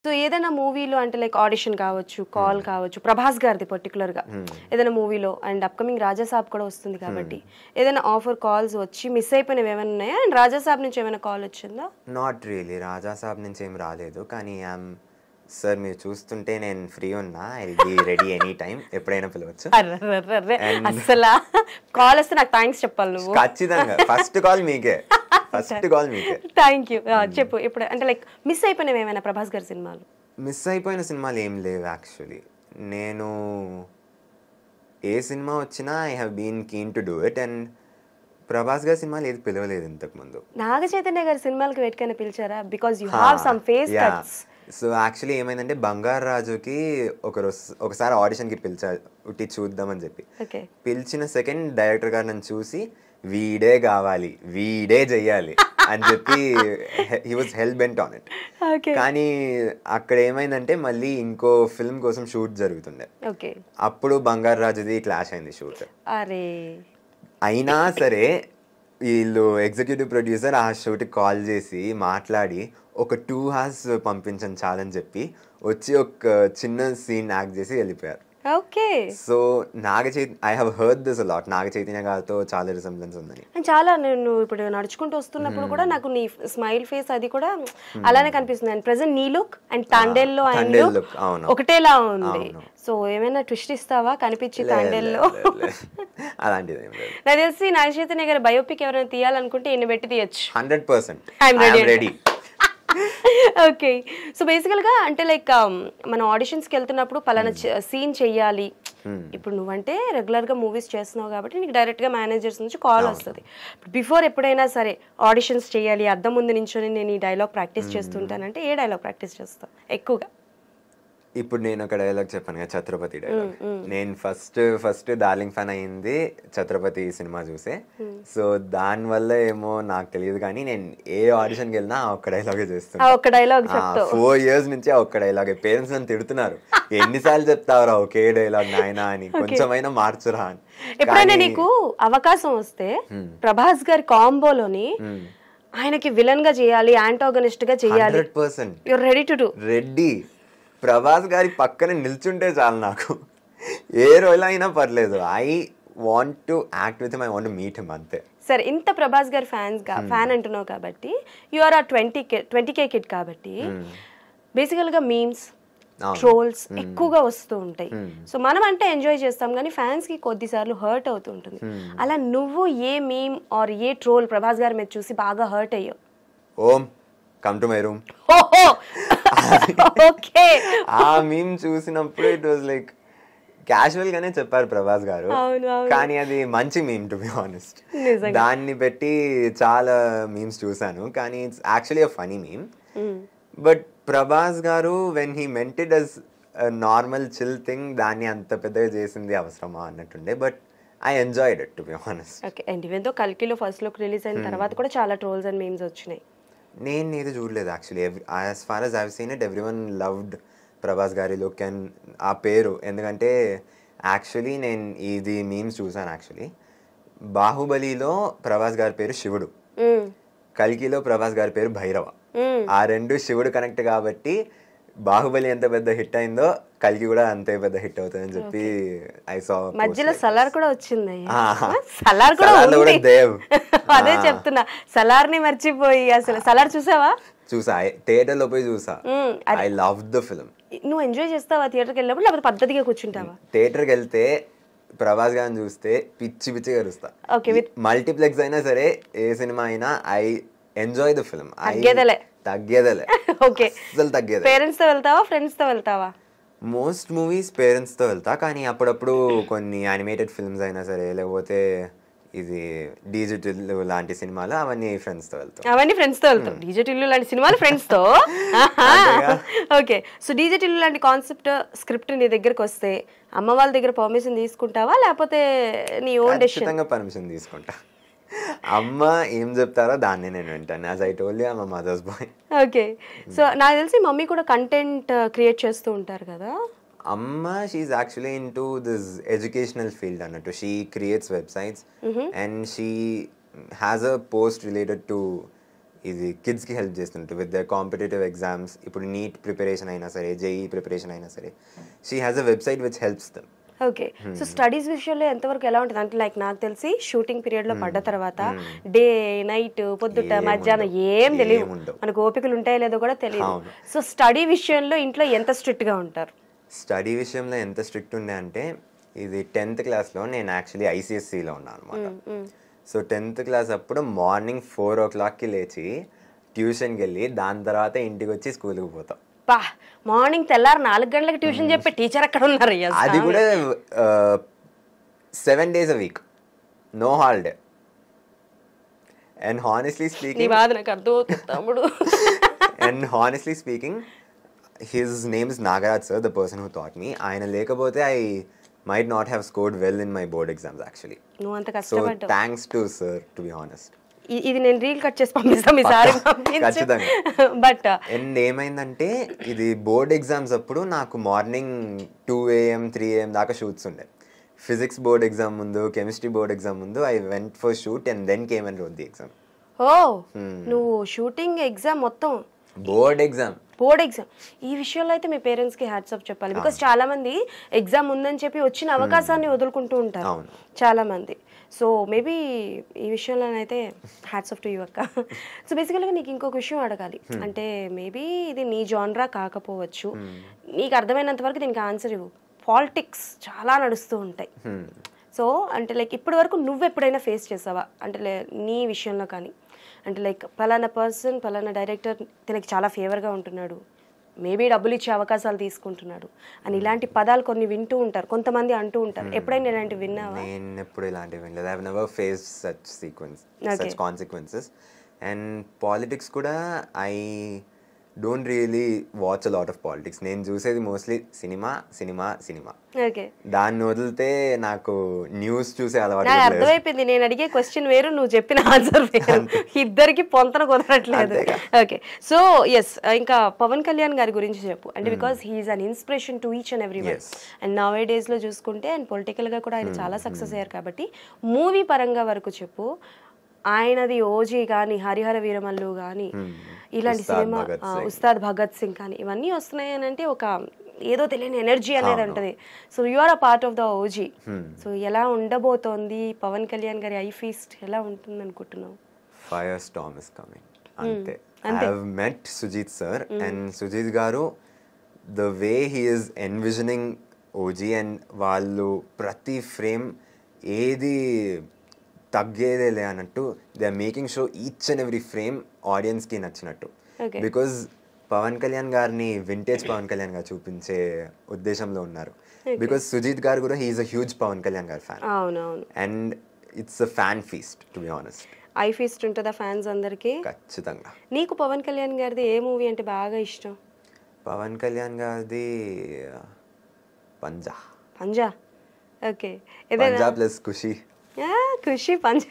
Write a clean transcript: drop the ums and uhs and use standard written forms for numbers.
So ఏదైనా మూవీలో అంటే లైక్ ఆడిషన్ కావచ్చు, కాల్ కావచ్చు, ప్రభాస్ గారిది పర్టికులర్గా ఏదైనా మూవీలో అండ్ అప్కమింగ్ రాజాసాబ్ కూడా వస్తుంది కాబట్టి ఏదైనా ఆఫర్ కాల్స్ వచ్చి మిస్ అయిపోయినవి ఏమైనా ఉన్నాయా? అండ్ రాజాసాబ్ నుంచి ఏమైనా కాల్ వచ్చిందా? నాట్ రియలీ, రాజాసాబ్ నుంచి ఏం రాలేదు. కానీ సార్ మీరు చూస్తుంటే నేను ఫ్రీ ఉన్నా, I be ready any time, ఎప్పుడైనా పిలవచ్చు. అసలు కాల్ వస్తే నాకు థ్యాంక్స్ చెప్పాలి నువ్వు. ఖచ్చితంగా ఫస్ట్ కాల్ మీకే, ఫస్ట్ కాల్ మీకే. Thank you. చెప్పు ఇప్పుడు అంటే లైక్ మిస్ అయిపోయినవి ఏమైనా ప్రభాస్ గారి సినిమాలు? మిస్ అయిపోయిన సినిమాలు ఏం లేవు యాక్చువల్లీ. నేను ఏ సినిమా వచ్చినా I have been keen to do it. And Prabhas గారి సినిమాలు ఏది పిలవలేదు ఇంతకుముందు. నాగ చైతన్య గారి సినిమాలకి వెయిట్కైనా పిలిచారా? Because you have some face cuts. So actually ఏమైందంటే బంగారు రాజుకి ఒకసారి ఆడిషన్కి పిలిచారు, ఉట్టి చూద్దామని చెప్పి. పిలిచిన సెకండ్ డైరెక్టర్ గారు నన్ను చూసి వీడే కావాలి, వీడే చెయ్యాలి అని చెప్పి he was hell bent on it. కానీ అక్కడ ఏమైందంటే మళ్ళీ ఇంకో ఫిల్మ్ కోసం షూట్ జరుగుతుండే, అప్పుడు బంగారు రాజుది క్లాష్ అయింది షూట్. అయినా సరే వీళ్ళు ఎగ్జిక్యూటివ్ ప్రొడ్యూసర్ ఆ షూట్కి కాల్ చేసి మాట్లాడి ఒక 2 hours పంపించండి చాలని చెప్పి వచ్చి ఒక చిన్న సీన్ యాక్ట్ చేసి వెళ్ళిపోయారు. So I have heard this a lot. Naga Chaitanya గారితో చాలా రిసెంబ్లెన్స్ ఉందని. చాలా నేను ఇప్పుడు నడుచుకుంటూ వస్తున్నప్పుడు కూడా నాకు నీ స్మైల్ ఫేస్ అది కూడా అలానే కనిపిస్తుంది. అండ్ ప్రెసెంట్ నీ లుక్ అండ్ తాండేల్లో ఆయన లుక్ ఒకటేలా ఉంది. సో ఏమైనా ట్విస్ట్ ఇస్తావా కనిపించి తాండేల్లో? అలాంటిది నాకు తెలిసి నాగ చైతన్య గారి బయోపిక్ ఎవరైనా తీయాలనుకుంటే ఈయన పెట్టి తీయచ్చు. 100%. రెడీ. ఓకే. సో బేసికల్గా అంటే లైక్ మన ఆడిషన్స్కి వెళ్తున్నప్పుడు పలానా సీన్ చెయ్యాలి. ఇప్పుడు నువ్వంటే రెగ్యులర్గా మూవీస్ చేస్తున్నావు కాబట్టి నీకు డైరెక్ట్గా మేనేజర్స్ నుంచి కాల్ వస్తుంది. బిఫోర్ ఎప్పుడైనా సరే ఆడిషన్స్ చేయాలి, అద్దం ముందు నించొని నేను ఈ డైలాగ్ ప్రాక్టీస్ చేస్తుంటానంటే ఏ డైలాగ్ ప్రాక్టీస్ చేస్తావు ఎక్కువగా? ఇప్పుడు నేను ఒక డైలాగ్ చెప్పాను కదా, ఛత్రపతి డైలాగ్. నేను ఫస్ట్ డార్లింగ్ ఫ్యాన్ అయ్యింది ఛత్రపతి సినిమా చూసే. సో దానివల్ల ఏమో నాకు తెలియదు కానీ నేను ఏ ఆడిషన్కి వెళ్ళినా ఒక్క డైలాగే చేస్తాను. 4 years నుంచి ఆ ఒక్క డైలాగే. పేరెంట్స్ నన్ను తిడుతున్నారు, ఎన్నిసార్లు చెప్తావురా ఒకే డైలాగ్ నాయనా అని, కొంచెమైనా మార్చురా అని. ఎప్పుడైనా నీకు అవకాశం వస్తే ప్రభాస్ గారి కాంబోలోని ఆయనకి విలన్ గా చేయాలి, యాంటాగనిస్ట్ గా చేయాలి, 100% you are ready to do? Ready. Prabhas గారి పక్కన నిల్చుంటే చాలు నాకు, ఏ రోల్ అయినా పర్లేదు. I want to act with him, I want to meet him, అంతే. సరే, ఇంత ప్రభాస్ గారి ఫ్యాన్ అంటున్నావు కాబట్టి యు ఆర్ ఆ 20K కిడ్ కాబట్టి బేసికల్గా మీమ్స్, ట్రోల్స్ ఎక్కువగా వస్తూ ఉంటాయి. సో మనం అంటే ఎంజాయ్ చేస్తాం కానీ ఫ్యాన్స్ కి కొద్దిసార్లు హర్ట్ అవుతూ ఉంటుంది. అలా నువ్వు ఏ మీమ్ ఆర్ ఏ ట్రోల్ ప్రభాస్ గారి మీద చూసి బాగా హర్ట్ అయ్యావు? ఓం కమ్ టు మై రూమ్, ఆ మీమ్ చూసినప్పుడు ఇట్ వాజ్ లైక్ క్యాజువల్ గానే చెప్పారు ప్రభాస్ గారు, కానీ అది మంచి మీమ్ టు బి ఆనెస్ట్. దాన్ని పెట్టి చాలా మీమ్స్ చూసాను కానీ it's actually a funny meme. But Prabhas garu when he meant it as normal chill thing, దాన్ని అంత పెద్దగా చేసింది అవసరమా అన్నట్టుండే. But I enjoyed it to be honest. Okay. And even though కల్కిలో ఫస్ట్ లుక్ రిలీజ్ అయిన తర్వాత కూడా చాలా ట్రోల్స్ అండ్ మీమ్స్ వచ్చినాయి. నేను ఏది చూడలేదు actually. As far as I've seen it everyone loved Prabhas గారి లుక్ అండ్ ఆ పేరు. ఎందుకంటే యాక్చువల్లీ నేను ఇది మీమ్స్ చూసాను. యాక్చువల్లీ బాహుబలిలో ప్రభాస్ గారి పేరు శివుడు, కల్కిలో ప్రభాస్ గారి పేరు భైరవ. ఆ రెండు శివుడు కనెక్ట్ కాబట్టి బాహుబలి ఎంత పెద్ద హిట్ అయిందో కల్కి కూడా అంతే పెద్ద హిట్ అవుతుందని చెప్పి ఐ సా. మధ్యలో సలార్ కూడా వచ్చింది. సలార్ కూడా దేవ్. అదే చెప్తున్నా, సలార్ ని మర్చిపోయి. అసలు సలార్ చూసావా? చూసా, థియేటర్ లో పోయి చూసా. I love the film. నువ్వు ఎంజాయ్ చేస్తావా థియేటర్కి వెళ్ళినప్పుడు, లేకపోతే పద్ధతిగా కూర్చుంటావా? థియేటర్కి వెళ్తే ప్రభాస్ గారిని చూస్తే పిచ్చి పిచ్చి కలుస్తా. మల్టీప్లెక్స్ అయినా సరే, ఏ సినిమా అయినా ఐ ఎంజాయ్ ద ఫిల్మ్. తగ్గేదలే. ఓకే. అసలు తగ్గేది. పేరెంట్స్ తో వెళ్తావా, ఫ్రెండ్స్ తో వెళ్తావా? మోస్ట్ మూవీస్ పేరెంట్స్ తో వెళ్తా, కానీ అప్పుడప్పుడు కొన్ని యానిమేటెడ్ ఫిల్మ్స్ అయినా సరే, లేకపోతే ఇది డిజిటల్ లాంటి సినిమాలు, అవన్నీ ఫ్రెండ్స్ తో వెళ్తాం. అవన్నీ ఫ్రెండ్స్ తో వెళ్తాం. డిజిటల్ లాంటి సినిమాలు ఫ్రెండ్స్ తో. ఓకే. సో డిజిటల్ లాంటి కాన్సెప్ట్ స్క్రిప్ట్ నీ దగ్గరకు వస్తే అమ్మ వాళ్ళ దగ్గర పర్మిషన్ తీసుకుంటావా, లేకపోతే నీ ఓన్ డెసిషన్? ఖచ్చితంగా పర్మిషన్ తీసుకుంటా. అమ్మ ఏం చెప్తారో దాన్ని నేను వింటాను. As I told you, I am a mother's boy. Okay. So నాకు తెలిసి మమ్మీ కూడా కంటెంట్ క్రియేట్ చేస్తూ ఉంటారు కదా? అమ్మ, she is actually into this educational field అన్నట్టు. She creates websites and she has a post related to ఇది కిడ్స్కి హెల్ప్ చేస్తుంటే విత్ ద కాంపిటేటివ్ ఎగ్జామ్స్, ఇప్పుడు నీట్ ప్రిపరేషన్ అయినా సరే, జేఈ ప్రిపరేషన్ అయినా సరే, she has a website which helps them. Okay. So studies విషయంలో ఎంతవరకు ఎలా ఉంటుంది అంటే లైక్ నాకు తెలిసి షూటింగ్ పీరియడ్ లో పడ్డ తర్వాత డే నైట్ పొద్దుట మధ్యాహ్నం ఏం తెలియదు, మనకు ఓపికలు ఉంటాయో లేదో కూడా తెలియదు. సో స్టడీ విషయంలో ఇంట్లో ఎంత స్ట్రిక్ట్ గా ఉంటారు? స్టడీ విషయంలో ఎంత స్ట్రిక్ట్ ఉండే అంటే, ఇది 10th క్లాస్లో నేను యాక్చువల్లీ ఐసిఎస్సిలో ఉన్నాను అనమాట. సో 10th క్లాస్ అప్పుడు మార్నింగ్ 4 o'clockకి లేచి ట్యూషన్కి వెళ్ళి దాని తర్వాత ఇంటికి వచ్చి స్కూల్కి పోతాం. పా మార్నింగ్ తెల్లారు 4 గంటలకు ట్యూషన్ చెప్పే టీచర్ అక్కడ ఉన్నారు. అది కూడా 7 days a week, no holiday. And honestly speaking, నాకు అర్థమవుతుంది తమ్ముడు. And honestly speaking, his name is Nagaraj sir, the person who taught me. ఆయన లేకపోతే I might not have scored well in my board exams actually. నువ్వు అంత So కష్టపడ్డావు. thanks to sir, to be honest. ఇది నేను reel cut చేసి పంపిస్తాను ఈసారి. ఖచ్చితంగా. బట్ అండ్ ఏమైందంటే, ఇది బోర్డ్ ఎగ్జామ్స్ అప్పుడు నాకు మార్నింగ్ 2 AM 3 AM దాకా షూట్స్ ఉండే. ఫిజిక్స్ బోర్డ్ ఎగ్జామ్ ముందు, కెమిస్ట్రీ బోర్డ్ ఎగ్జామ్ ముందు I went for shoot and then came and wrote the exam. Oh నువ్వు షూటింగ్ ఎగ్జామ్ మొత్తం బోర్డ్ ఎగ్జామ్ ఈ విషయంలో అయితే మీ పేరెంట్స్ కి హ్యాట్స్ ఆఫ్ చెప్పాలి. బికాస్ చాలా మంది ఎగ్జామ్ ఉందని చెప్పి వచ్చిన అవకాశాన్ని వదులుకుంటూ ఉంటారు చాలా మంది. సో మేబీ ఈ విషయంలోనైతే హ్యాట్స్ ఆఫ్ టు యూ అక్క. సో బేసికల్గా నీకు ఇంకొక విషయం అడగాలి. అంటే మేబీ ఇది నీ జాన్రా కాకపోవచ్చు, నీకు అర్థమైనంత వరకు దీనికి ఆన్సర్ ఇవ్వు. పాలిటిక్స్ చాలా నడుస్తూ ఉంటాయి. సో అంటే లైక్ ఇప్పటి వరకు నువ్వు ఎప్పుడైనా ఫేస్ చేసావా? అంటే నీ విషయంలో కానీ, అంటే లైక్ పలానా పర్సన్, పలానా డైరెక్టర్ తనకి చాలా ఫేవర్గా ఉంటున్నాడు, మేబీ డబ్బులు ఇచ్చే అవకాశాలు తీసుకుంటున్నాడు అని ఇలాంటి పదాలు కొన్ని వింటూ ఉంటారు, కొంతమంది అంటూ ఉంటారు. ఎప్పుడైనా ఇలాంటివి విన్నావా? నేను ఎప్పుడు ఇలాంటివి వినలేదు. I have never faced such consequences. And politics కూడా I don't really watch a lot of politics. నేను చూసేది మోస్ట్లీ సినిమా. దాన్ని వదిలితే నాకు న్యూస్ చూసే అలవాటు. అర్థమైపోయింది. నేను అడిగే క్వశ్చన్ వేరు, నువ్వు చెప్పిన ఆన్సర్ వేరు, ఇద్దరికి పొంతన కుదరట్లేదు. ఓకే. సో ఎస్, ఇంకా పవన్ కళ్యాణ్ గారి గురించి చెప్పు. అంటే because he's an inspiration to each and every one. And nowadays లో చూసుకుంటే అండ్ పొలిటికల్ గా కూడా ఆయన చాలా సక్సెస్ అయ్యారు. కాబట్టి మూవీ పరంగా వరకు చెప్పు. ఆయనది ఓజీ కానీ, హరిహర వీరమల్లు కానీ, ఇలాంటి సినిమా, ఉస్తాద్ భగత్ సింగ్ కానీ ఇవన్నీ వస్తున్నాయి అని అంటే ఒక ఏదో తెలియని ఎనర్జీ అనేది ఉంటుంది. So you are a part of the OG. So ఎలా ఉండబోతోంది పవన్ కళ్యాణ్ గారి ఐ ఫీస్ట్, ఎలా ఉంటుంది అనుకుంటున్నావు? Fire storm is coming. అంతే. I have met Sujeeth sir and Sujeeth garu, the way he is envisioning OG and వాళ్ళు ప్రతి ఫ్రేమ్ ఏది తగ్గేదేలే అన్నట్టు they are making sure each and every frame ఆడియన్స్కి నచ్చినట్టు. బికాజ్ పవన్ కళ్యాణ్ గారిని వింటేజ్ పవన్ కళ్యాణ్ గారు చూపించే ఉద్దేశంలో ఉన్నారు. బికాజ్ సుజీత్ గారు కూడా he is a huge Pawan Kalyan గారి fan. And it's a fan feast, to be honest. I feast ఉంటుందా ఫ్యాన్స్ అందరికి? ఖచ్చితంగా. నీకు పవన్ కళ్యాణ్ గారిది ఏ మూవీ అంటే బాగా ఇష్టం? పవన్ కళ్యాణ్ గారిది పంజా. ఓకే. పంజా ప్లస్ ఖుషి. ఖుషి పంజా.